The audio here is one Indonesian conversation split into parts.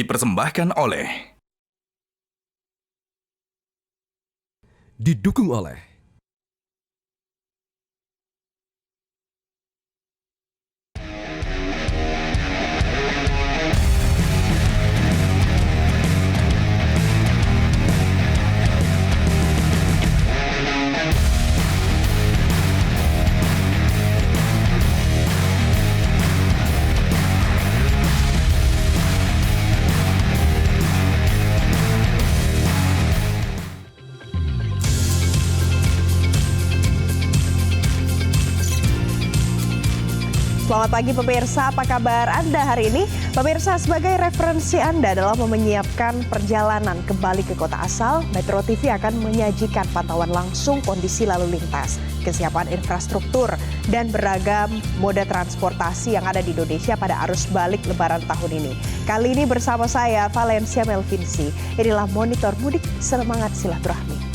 Dipersembahkan oleh Didukung oleh Selamat pagi pemirsa, apa kabar Anda hari ini? Pemirsa, sebagai referensi Anda dalam menyiapkan perjalanan kembali ke kota asal, Metro TV akan menyajikan pantauan langsung kondisi lalu lintas, kesiapan infrastruktur, dan beragam moda transportasi yang ada di Indonesia pada arus balik Lebaran tahun ini. Kali ini bersama saya, Valencia Melvinsi. Inilah Monitor Mudik, semangat silaturahmi.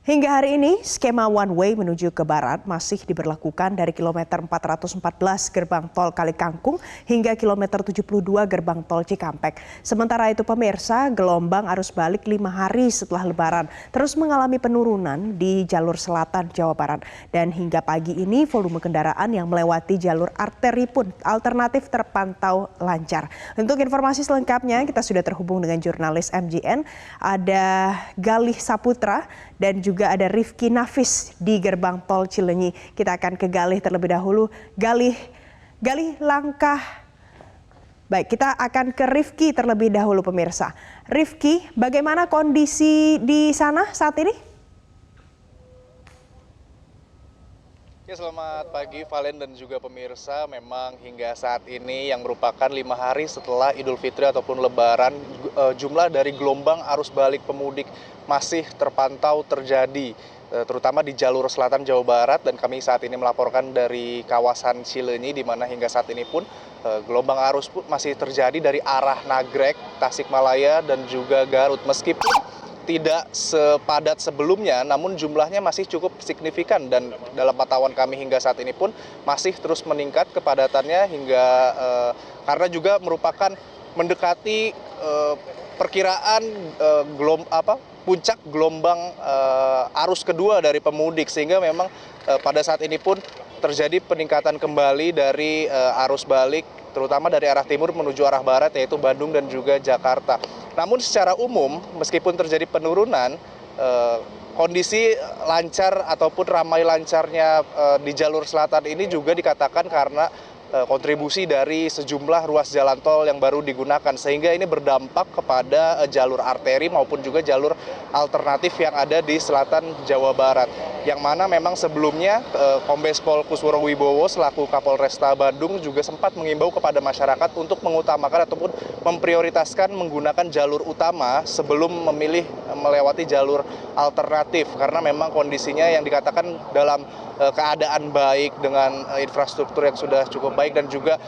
Hingga hari ini, skema one way menuju ke barat masih diberlakukan dari kilometer 414 gerbang tol Kalikangkung hingga kilometer 72 gerbang tol Cikampek. Sementara itu pemirsa, gelombang arus balik 5 hari setelah Lebaran terus mengalami penurunan di jalur selatan Jawa Barat. Dan hingga pagi ini volume kendaraan yang melewati jalur arteri pun alternatif terpantau lancar. Untuk informasi selengkapnya kita sudah terhubung dengan jurnalis MJN, ada Galih Saputra dan juga ada Rifki Nafis di gerbang tol Cileunyi. Kita akan ke Galih terlebih dahulu. Galih langkah. Baik, kita akan ke Rifki terlebih dahulu pemirsa. Rifki, bagaimana kondisi di sana saat ini? Ya, selamat pagi Valen dan juga pemirsa. Memang hingga saat ini yang merupakan 5 hari setelah Idul Fitri ataupun Lebaran, jumlah dari gelombang arus balik pemudik masih terpantau terjadi, terutama di jalur selatan Jawa Barat. Dan kami saat ini melaporkan dari kawasan Cileunyi, di mana hingga saat ini pun gelombang arus pun masih terjadi dari arah Nagrek, Tasikmalaya dan juga Garut. Meskipun tidak sepadat sebelumnya, namun jumlahnya masih cukup signifikan dan dalam pantauan kami hingga saat ini pun masih terus meningkat kepadatannya hingga karena juga merupakan mendekati perkiraan puncak gelombang arus kedua dari pemudik, sehingga memang pada saat ini pun terjadi peningkatan kembali dari arus balik terutama dari arah timur menuju arah barat, yaitu Bandung dan juga Jakarta. Namun secara umum, meskipun terjadi penurunan, kondisi lancar ataupun ramai lancarnya di jalur selatan ini juga dikatakan karena kontribusi dari sejumlah ruas jalan tol yang baru digunakan, sehingga ini berdampak kepada jalur arteri maupun juga jalur alternatif yang ada di selatan Jawa Barat, yang mana memang sebelumnya Kombes Pol Kusworo Wibowo selaku Kapolresta Bandung juga sempat mengimbau kepada masyarakat untuk mengutamakan ataupun memprioritaskan menggunakan jalur utama sebelum memilih melewati jalur alternatif, karena memang kondisinya yang dikatakan dalam keadaan baik dengan infrastruktur yang sudah cukup baik dan juga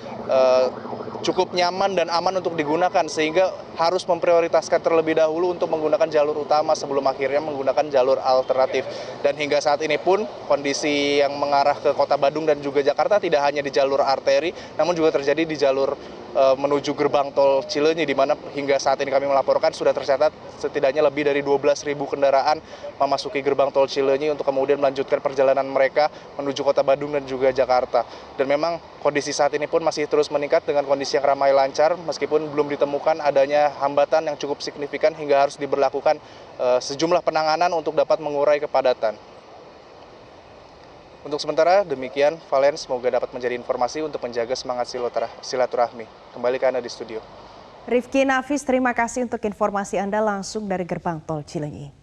cukup nyaman dan aman untuk digunakan, sehingga harus memprioritaskan terlebih dahulu untuk menggunakan jalur utama sebelum akhirnya menggunakan jalur alternatif. Dan hingga saat ini pun kondisi yang mengarah ke kota Bandung dan juga Jakarta tidak hanya di jalur arteri, namun juga terjadi di jalur menuju gerbang tol Cileunyi, di mana hingga saat ini kami melaporkan sudah tercatat setidaknya lebih dari 12.000 kendaraan memasuki gerbang tol Cileunyi untuk kemudian melanjutkan perjalanan mereka menuju kota Bandung dan juga Jakarta. Dan memang kondisi saat ini pun masih terus meningkat dengan kondisi yang ramai lancar, meskipun belum ditemukan adanya hambatan yang cukup signifikan hingga harus diberlakukan sejumlah penanganan untuk dapat mengurai kepadatan. Untuk sementara demikian, Valen, semoga dapat menjadi informasi untuk menjaga semangat silaturahmi. Kembali ke Anda di studio. Rifki Nafis, terima kasih untuk informasi Anda langsung dari gerbang tol Cileunyi.